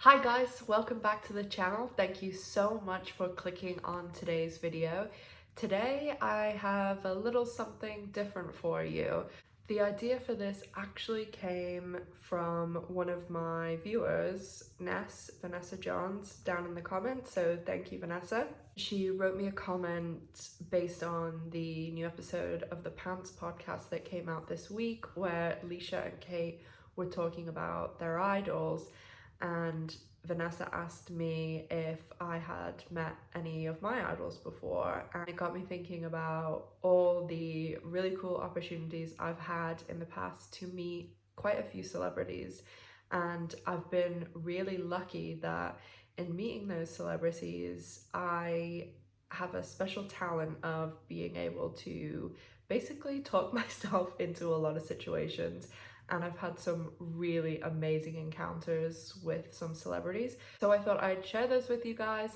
Hi guys, welcome back to the channel. Thank you so much for clicking on today's video. Today I have a little something different for you. The idea for this actually came from one of my viewers, Vanessa Johns, down in the comments, so thank you Vanessa. She wrote me a comment based on the new episode of the Pants podcast that came out this week where Leisha and Kaye were talking about their idols, and Vanessa asked me if I had met any of my idols before, and it got me thinking about all the really cool opportunities I've had in the past to meet quite a few celebrities, and I've been really lucky that in meeting those celebrities I have a special talent of being able to basically talk myself into a lot of situations, and I've had some really amazing encounters with some celebrities. So I thought I'd share those with you guys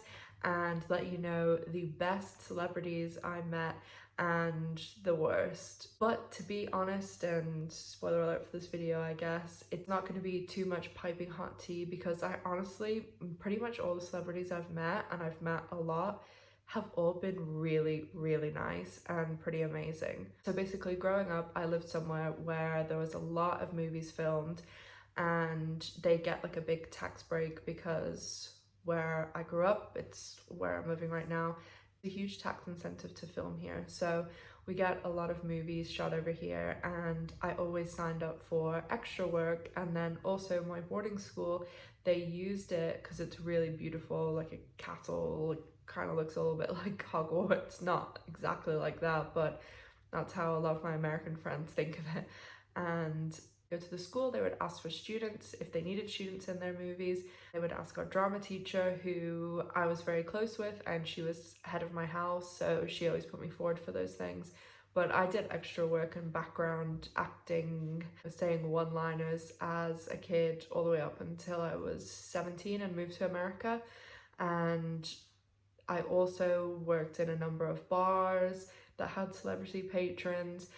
and let you know the best celebrities I met and the worst. But to be honest, and spoiler alert for this video, I guess, it's not going to be too much piping hot tea because I honestly, pretty much all the celebrities I've met, and I've met a lot, have all been really nice and pretty amazing. So basically growing up I lived somewhere where there was a lot of movies filmed, and they get like a big tax break because where I grew up, it's where I'm living right now, a huge tax incentive to film here. So we get a lot of movies shot over here, and I always signed up for extra work. And then also my boarding school, they used it because it's really beautiful, like a castle, kind of looks a little bit like Hogwarts, not exactly like that, but that's how a lot of my American friends think of it. And go to the school, they would ask for students if they needed students in their movies. They would ask our drama teacher, who I was very close with, and she was head of my house, so she always put me forward for those things. But I did extra work and background acting, saying one-liners as a kid all the way up until I was 17 and moved to America. And I also worked in a number of bars that had celebrity patrons.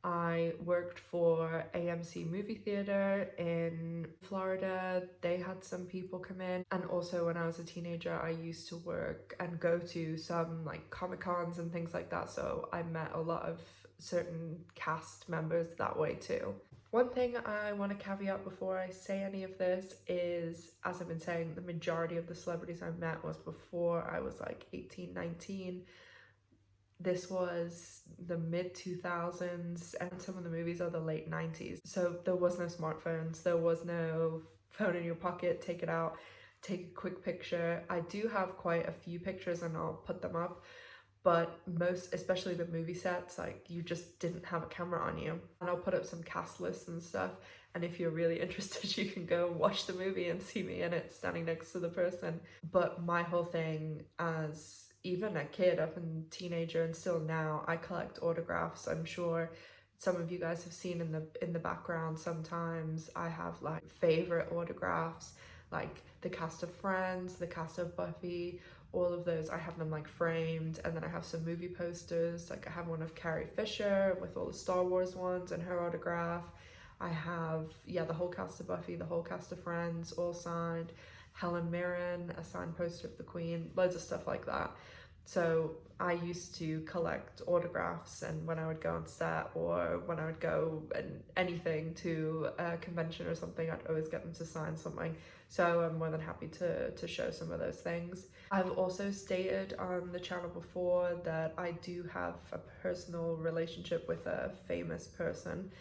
I worked for AMC Movie Theatre in Florida. They had some people come in. And also when I was a teenager, I used to work and go to some like Comic-Cons and things like that. So I met a lot of certain cast members that way too. One thing I want to caveat before I say any of this is, as I've been saying, the majority of the celebrities I met was before I was like 18, 19. This was the mid-2000s, and some of the movies are the late 90s. So there was no smartphones, there was no phone in your pocket, take it out, take a quick picture. I do have quite a few pictures and I'll put them up, but most, especially the movie sets, like you just didn't have a camera on you. And I'll put up some cast lists and stuff, and if you're really interested you can go and watch the movie and see me in it standing next to the person. But my whole thing as even a kid up and teenager and still now, I collect autographs. I'm sure some of you guys have seen in the background sometimes I have like favorite autographs, like the cast of Friends, the cast of Buffy, all of those. I have them like framed, and then I have some movie posters. Like I have one of Carrie Fisher with all the Star Wars ones and her autograph. I have, yeah, the whole cast of Buffy, the whole cast of Friends, all signed. Helen Mirren, a signed poster of the Queen, loads of stuff like that. So I used to collect autographs, and when I would go on set or when I would go and anything to a convention or something, I'd always get them to sign something. So I'm more than happy to show some of those things. I've also stated on the channel before that I do have a personal relationship with a famous person,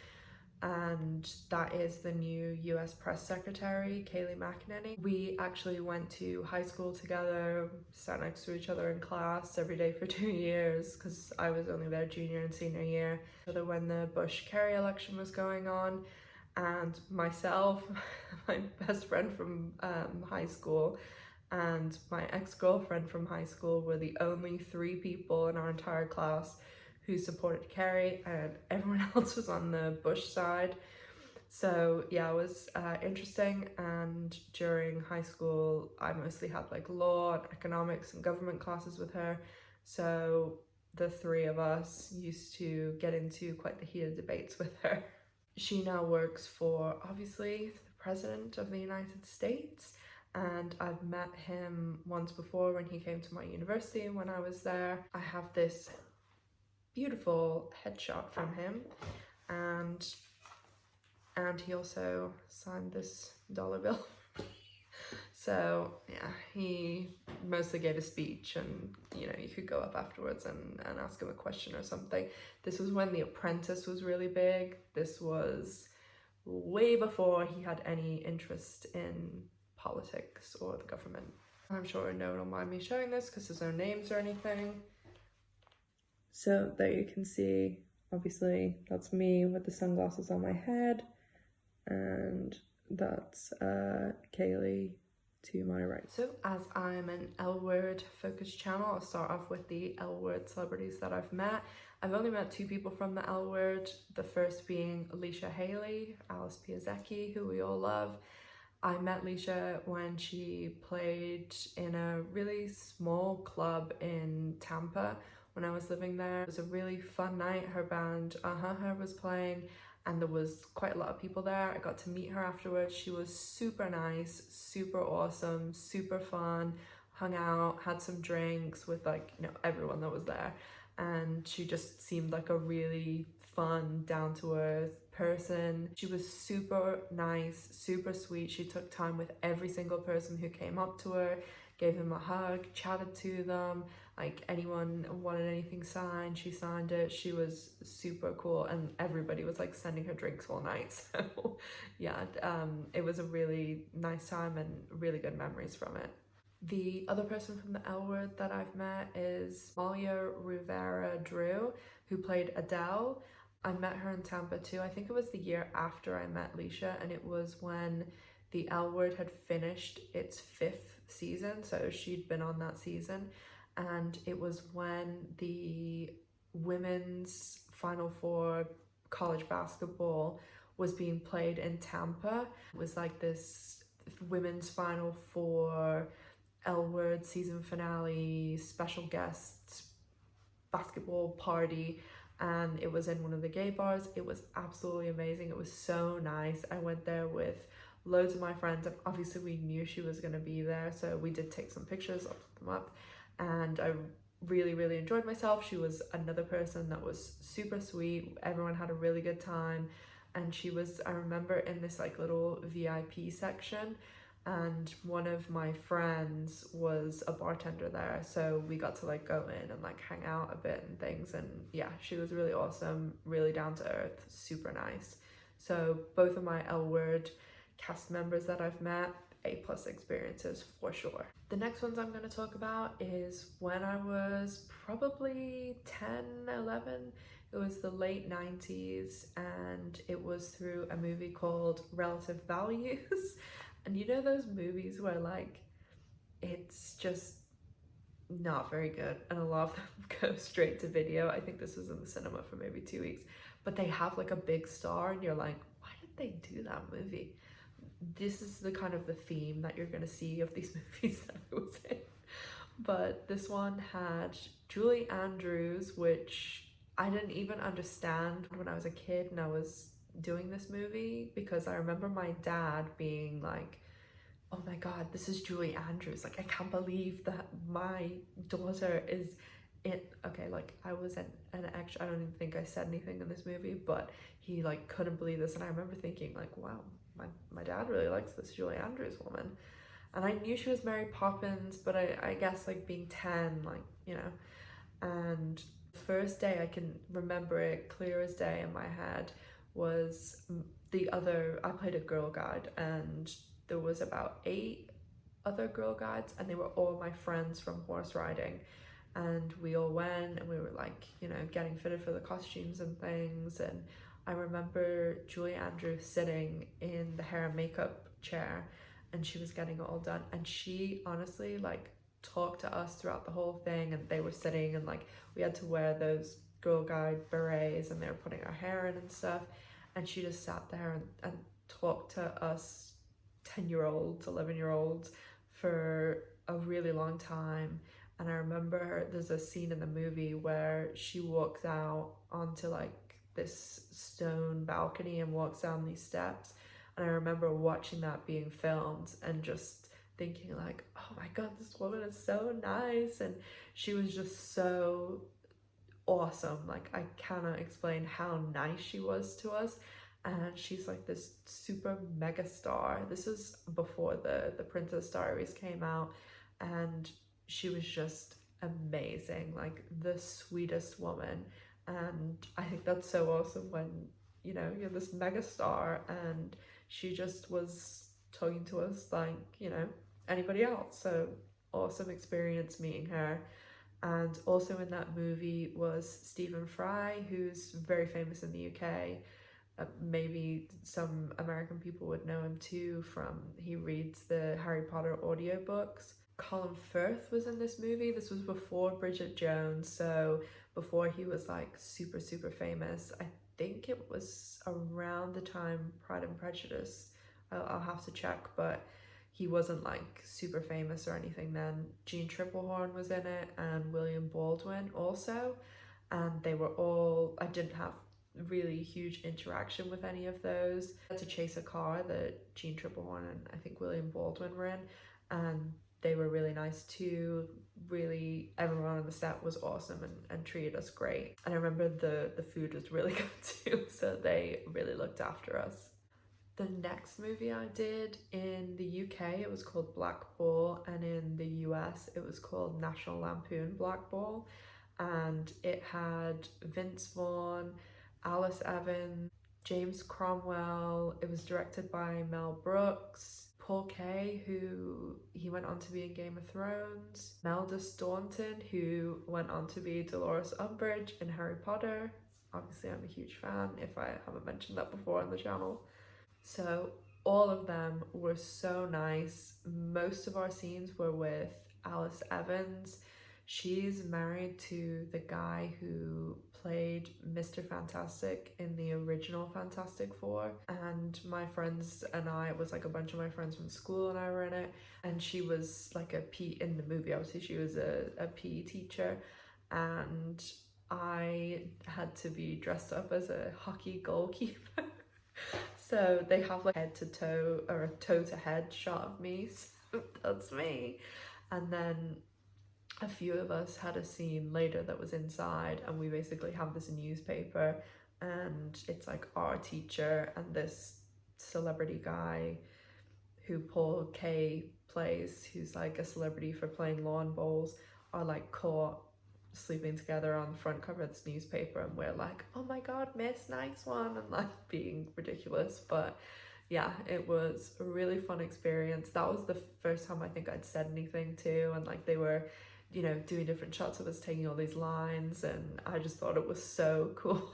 and that is the new US Press Secretary, Kayleigh McEnany. We actually went to high school together, sat next to each other in class every day for 2 years because I was only there junior and senior year. So when the Bush-Kerry election was going on, and myself, my best friend from high school, and my ex-girlfriend from high school were the only 3 people in our entire class who supported Kerry, and everyone else was on the Bush side. So yeah, it was interesting. And during high school I mostly had like law and economics and government classes with her, so the 3 of us used to get into quite the heated debates with her. She now works for, obviously, the President of the United States, and I've met him once before when he came to my university when I was there. I have this beautiful headshot from him, and he also signed this dollar bill. So yeah, he mostly gave a speech, and you know, you could go up afterwards and ask him a question or something. This was when The Apprentice was really big. This was way before he had any interest in politics or the government. I'm sure no one will mind me showing this because there's no names or anything. So there you can see, obviously that's me with the sunglasses on my head, and that's Kaylee to my right. So as I'm an L-word focused channel, I'll start off with the L-word celebrities that I've met. I've only met 2 people from the L-word, the first being Leisha Hailey, Alice Piasecki, who we all love. I met Leisha when she played in a really small club in Tampa when I was living there. It was a really fun night. Her band Her was playing, and there was quite a lot of people there. I got to meet her afterwards. She was super nice, super awesome, super fun, hung out, had some drinks with like, you know, everyone that was there. And she just seemed like a really fun, down-to-earth person. She was super nice, super sweet. She took time with every single person who came up to her, gave them a hug, chatted to them. Like, anyone wanted anything signed, she signed it. She was super cool, and everybody was like sending her drinks all night. So yeah, it was a really nice time and really good memories from it. The other person from the L Word that I've met is Malia Rivera Drew, who played Adele. I met her in Tampa too. I think it was the year after I met Leisha, and it was when the L Word had finished its 5th season, so she'd been on that season. And it was when the women's Final Four college basketball was being played in Tampa. It was like this women's Final Four L Word season finale special guest basketball party, and it was in one of the gay bars. It was absolutely amazing. It was so nice. I went there with loads of my friends, and obviously we knew she was going to be there, so we did take some pictures, I'll put them up, and I really enjoyed myself. She was another person that was super sweet. Everyone had a really good time, and she was, I remember, in this like little VIP section, and one of my friends was a bartender there, so we got to like go in and like hang out a bit and things. And yeah, she was really awesome, really down to earth, super nice. So both of my L Word cast members that I've met, A+ experiences for sure. The next ones I'm going to talk about is when I was probably 10, 11. It was the late 90s, and it was through a movie called Relative Values. And you know those movies where like it's just not very good, and a lot of them go straight to video. I think this was in the cinema for maybe 2 weeks, but they have like a big star and you're like, why did they do that movie? This is the kind of the theme that you're gonna see of these movies that I was in. But this one had Julie Andrews, which I didn't even understand when I was a kid and I was doing this movie, because I remember my dad being like, oh my god, this is Julie Andrews, like I can't believe that my daughter is it. Okay, like I was an extra. I don't even think I said anything in this movie, but he like couldn't believe this. And I remember thinking like, wow, my dad really likes this Julie Andrews woman. And I knew she was Mary Poppins, but I guess like being 10, like, you know. And the first day, I can remember it clear as day in my head, was I played a girl guide, and there was about 8 other girl guides, and they were all my friends from horse riding. And we all went, and we were like, you know, getting fitted for the costumes and things. And I remember Julie Andrews sitting in the hair and makeup chair, and she was getting it all done. And she honestly like talked to us throughout the whole thing, and they were sitting, and like we had to wear those girl guide berets, and they were putting our hair in and stuff. And she just sat there and talked to us 10-year-olds, 11-year-olds for a really long time. And I remember there's a scene in the movie where she walks out onto like this stone balcony and walks down these steps. And I remember watching that being filmed and just thinking like, oh my god, this woman is so nice, and she was just so awesome. Like, I cannot explain how nice she was to us. And she's like this super mega star. This is before the Princess Diaries came out, and she was just amazing, like the sweetest woman. And I think that's so awesome when, you know, you're this mega star and she just was talking to us like, you know, anybody else. So awesome experience meeting her. And also in that movie was Stephen Fry, who's very famous in the UK. Maybe some American people would know him too from, he reads the Harry Potter audiobooks. Colin Firth was in this movie. This was before Bridget Jones, so before he was like super, super famous. I think it was around the time Pride and Prejudice. I'll have to check, but he wasn't like super famous or anything then. Jeanne Triplehorn was in it, and William Baldwin also. And they were all, I didn't have really huge interaction with any of those. I had to chase a car that Jeanne Triplehorn and I think William Baldwin were in, and they were really nice too. Really, everyone on the set was awesome and treated us great. And I remember the food was really good too, so they really looked after us. The next movie I did in the UK, it was called Blackball, and in the US it was called National Lampoon Blackball, and it had Vince Vaughn, Alice Evans, James Cromwell. It was directed by Mel Brooks, Paul Kaye, who he went on to be in Game of Thrones, Imelda Staunton, who went on to be Dolores Umbridge in Harry Potter. Obviously I'm a huge fan, if I haven't mentioned that before on the channel. So all of them were so nice. Most of our scenes were with Alice Evans. She's married to the guy who played Mr. Fantastic in the original Fantastic Four. And my friends and I, it was like a bunch of my friends from school and I were in it. And she was like in the movie, obviously she was a PE teacher. And I had to be dressed up as a hockey goalkeeper. So they have like head to toe or a toe to head shot of me, so that's me. And then a few of us had a scene later that was inside, and we basically have this newspaper, and it's like our teacher and this celebrity guy who Paul Kaye plays, who's like a celebrity for playing lawn bowls, are like caught sleeping together on the front cover of this newspaper, and we're like, oh my god, miss, nice one, and like being ridiculous. But yeah, it was a really fun experience. That was the first time I think I'd said anything too, and like they were, you know, doing different shots of us taking all these lines, and I just thought it was so cool.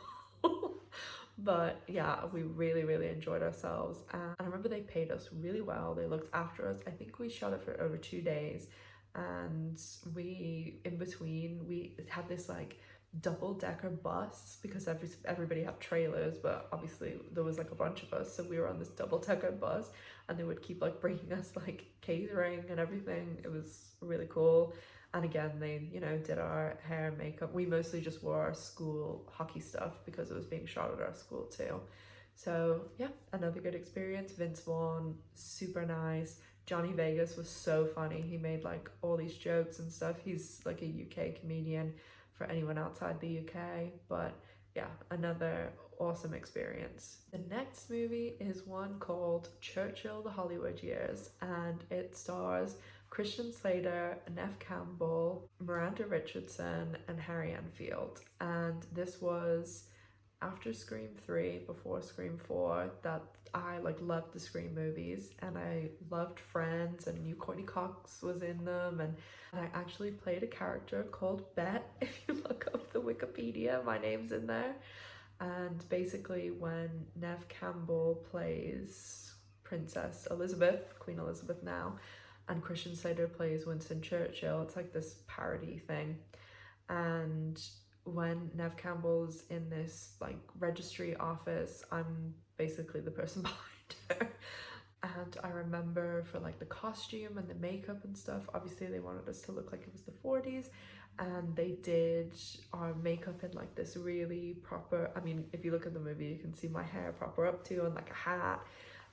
But yeah, we really, really enjoyed ourselves, and I remember they paid us really well. They looked after us. I think we shot it for over 2 days, and we, in between, we had this like double-decker bus because everybody had trailers, but obviously there was like a bunch of us, so we were on this double-decker bus, and they would keep like bringing us like catering and everything. It was really cool. And again, they, you know, did our hair and makeup. We mostly just wore our school hockey stuff because it was being shot at our school too. So yeah, another good experience. Vince Vaughn, super nice. Johnny Vegas was so funny. He made like all these jokes and stuff. He's like a UK comedian for anyone outside the UK. But yeah, another awesome experience. The next movie is one called Churchill, the Hollywood Years, and it stars Christian Slater, Neve Campbell, Miranda Richardson, and Harry Enfield. And this was after Scream 3, before Scream 4, that I like loved the Scream movies, and I loved Friends, and knew Courtney Cox was in them, and I actually played a character called Bet. If you look up the Wikipedia, my name's in there. And basically when Neve Campbell plays Princess Elizabeth, Queen Elizabeth now, and Christian Slater plays Winston Churchill, it's like this parody thing. And when Neve Campbell's in this like registry office, I'm basically the person behind her. And I remember for like the costume and the makeup and stuff, obviously they wanted us to look like it was the 40s, and they did our makeup in like this really proper, I mean, if you look at the movie you can see my hair proper up to, and like a hat.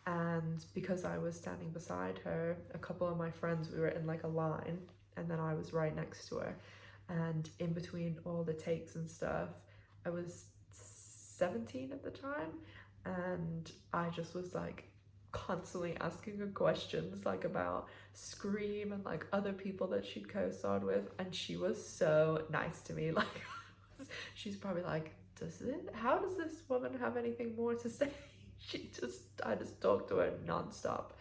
And because I was standing beside her, a couple of my friends, we were in like a line, and then I was right next to her. And in between all the takes and stuff, I was 17 at the time, and I just was like constantly asking her questions like about Scream and like other people that she'd co-starred with, and she was so nice to me. Like she's probably like, how does this woman have anything more to say? I just talked to her non-stop.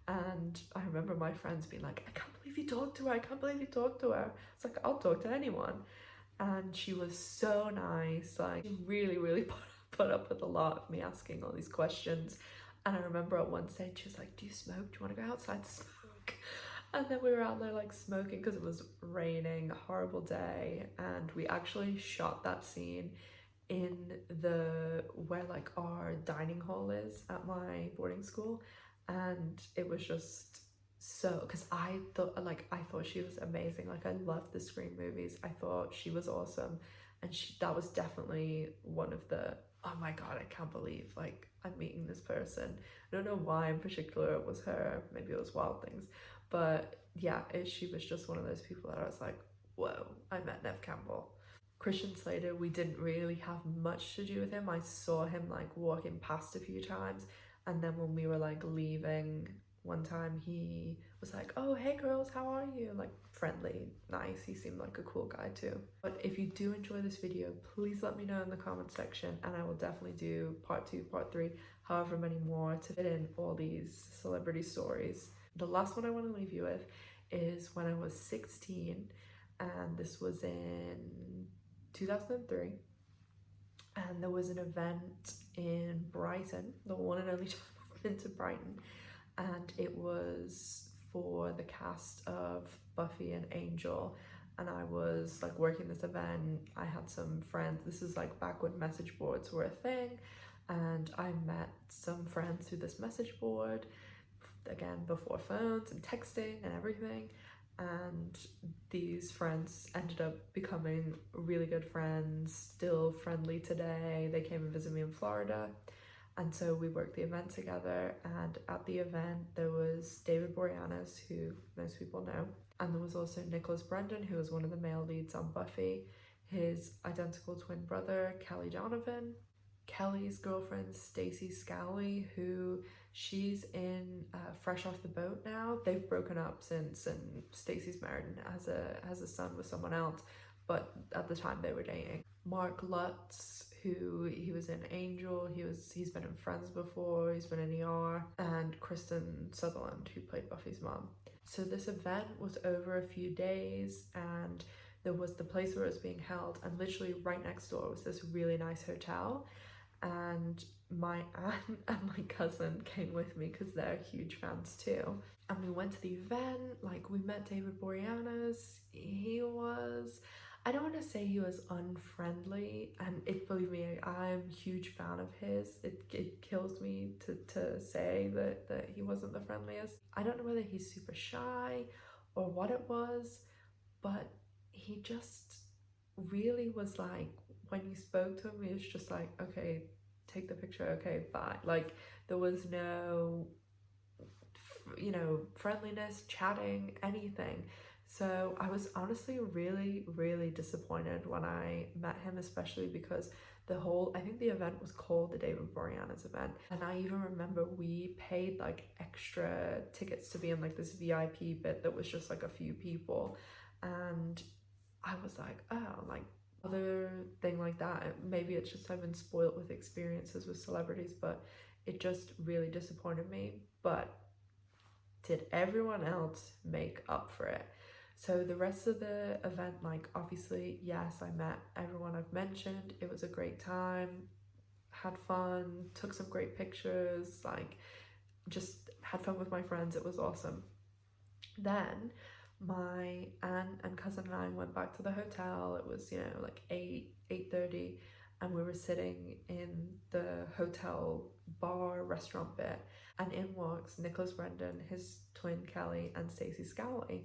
And I remember my friends being like, I can't believe you talked to her, I can't believe you talked to her. It's like, I'll talk to anyone. And she was so nice, like really put up with a lot of me asking all these questions. And I remember at one stage she was like, do you smoke? Do you want to go outside to smoke? And then we were out there like smoking because it was raining, a horrible day. And we actually shot that scene in the where like our dining hall is at my boarding school. And it was just so, because I thought she was amazing. Like I loved the Scream movies, I thought she was awesome. And that was definitely one of the, oh my god, I can't believe like I'm meeting this person. I don't know why in particular it was her, maybe it was Wild Things, but yeah, she was just one of those people that I was like, whoa, I met Neve Campbell. Christian Slater, we didn't really have much to do with him. I saw him like walking past a few times, and then when we were like leaving one time, he was like, oh hey girls, how are you? Like friendly, nice, he seemed like a cool guy too. But if you do enjoy this video, please let me know in the comment section, and I will definitely do part 2, part 3, however many more to fit in all these celebrity stories. The last one I want to leave you with is when I was 16, and this was in 2003, and there was an event in Brighton, the one and only time I've been to Brighton, and it was for the cast of Buffy and Angel. And I was like working this event. I had some friends, this is like back when message boards were a thing, and I met some friends through this message board, again before phones and texting and everything. And these friends ended up becoming really good friends, still friendly today. They came and visited me in Florida, and so we worked the event together. And at the event there was David Boreanaz, who most people know, and there was also Brendon, who was one of the male leads on Buffy, his identical twin brother Donovan, Kelly's girlfriend Stacey Scowley, who she's in Fresh Off the Boat now. They've broken up since, and Stacey's married and has a son with someone else, but at the time they were dating. Mark Lutz, who he was in Angel, he's been in Friends before, he's been in ER, and Kristen Sutherland, who played Buffy's mom. So this event was over a few days, and there was the place where it was being held, and literally right next door was this really nice hotel. And my aunt and my cousin came with me because they're huge fans too. And we went to the event, like we met David Boreanaz. He was, I don't want to say he was unfriendly, and believe me, I'm a huge fan of his. It kills me to say that he wasn't the friendliest. I don't know whether he's super shy or what it was, but he just really was like, when you spoke to him, he was just like, okay, take the picture, okay, bye. Like there was no, friendliness, chatting, anything. So I was honestly really disappointed when I met him, especially because I think the event was called the David Boreanaz event, and I even remember we paid like extra tickets to be in like this VIP bit that was just like a few people. And I was like, oh, like other thing like that, maybe it's just I've been spoiled with experiences with celebrities, but it just really disappointed me. But did everyone else make up for it? So the rest of the event, like obviously, yes, I met everyone I've mentioned. It was a great time, had fun, took some great pictures, like just had fun with my friends. It was awesome. Then my aunt and cousin and I went back to the hotel. It was, like 8:30, and we were sitting in the hotel bar restaurant bit, and in walks Brendon, his twin Kelly, and Stacey Scowley.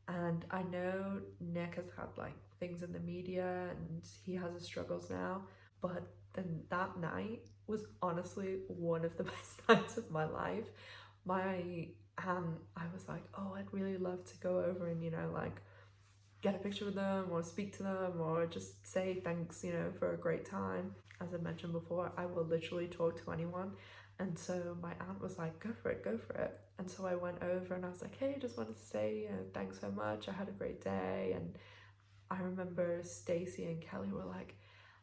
And I know Nick has had like things in the media and he has his struggles now, but then that night was honestly one of the best nights of my life. My I was like, oh, I'd really love to go over and, you know, like get a picture with them or speak to them or just say thanks, you know, for a great time. As I mentioned before, I will literally talk to anyone. And so my aunt was like, go for it, go for it. And so I went over and I was like, hey, just wanted to say, you know, thanks so much. I had a great day. And I remember Stacey and Kelly were like,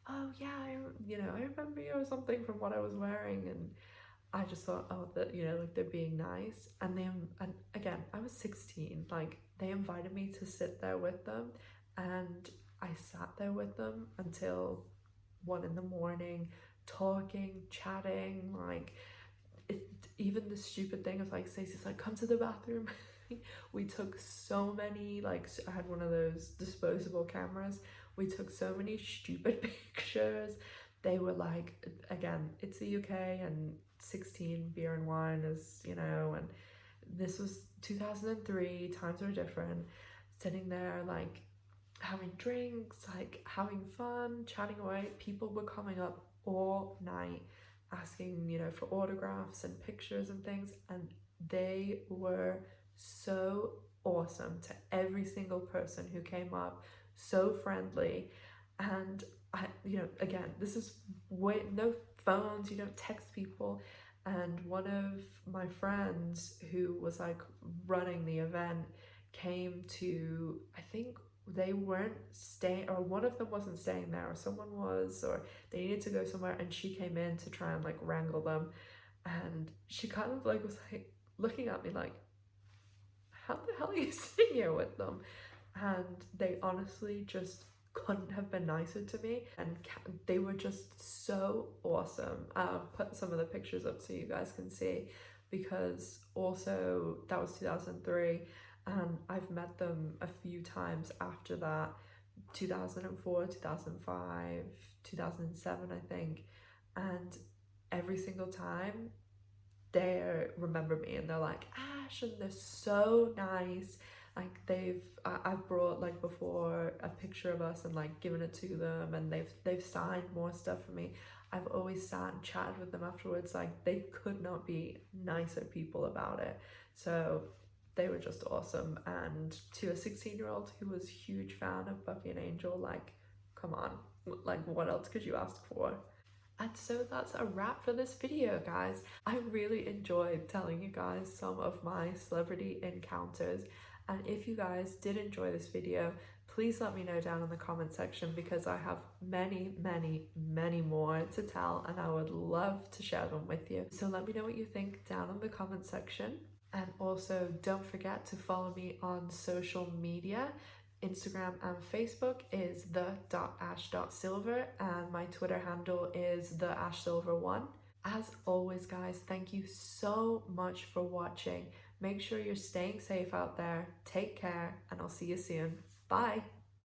oh yeah, I remember you or something from what I was wearing. And I just thought, oh, that, you know, like they're being nice. And again, I was 16, like they invited me to sit there with them, and I sat there with them until 1 a.m, talking, chatting, like even the stupid thing of like Stacey's like, come to the bathroom. We took so many, like I had one of those disposable cameras. We took so many stupid pictures. They were like, again, it's the UK and 16, beer and wine is, you know, and this was 2003, times were different. Sitting there like having drinks, like having fun, chatting away. People were coming up all night asking, you know, for autographs and pictures and things, and they were so awesome to every single person who came up, so friendly. And I, you know, again, this is no phones, you don't text people. And one of my friends who was like running the event came to, I think they weren't staying, or one of them wasn't staying there, or someone was, or they needed to go somewhere, and she came in to try and like wrangle them. And she kind of like was like looking at me like, how the hell are you sitting here with them? And they honestly just couldn't have been nicer to me, and they were just so awesome. I'll put some of the pictures up so you guys can see, because also that was 2003, and I've met them a few times after that, 2004, 2005, 2007, I think, and every single time they remember me and they're like, Ash, and they're so nice. Like I've brought like before a picture of us and like given it to them, and they've signed more stuff for me. I've always sat and chatted with them afterwards. Like they could not be nicer people about it. So they were just awesome. And to a 16-year-old who was a huge fan of Buffy and Angel, like, come on, like what else could you ask for? And so that's a wrap for this video, guys. I really enjoyed telling you guys some of my celebrity encounters. And if you guys did enjoy this video, please let me know down in the comment section, because I have many, many, many more to tell, and I would love to share them with you. So let me know what you think down in the comment section. And also don't forget to follow me on social media. Instagram and Facebook is the.ash.silver, and my Twitter handle is theashsilver1. As always, guys, thank you so much for watching. Make sure you're staying safe out there. Take care, and I'll see you soon. Bye.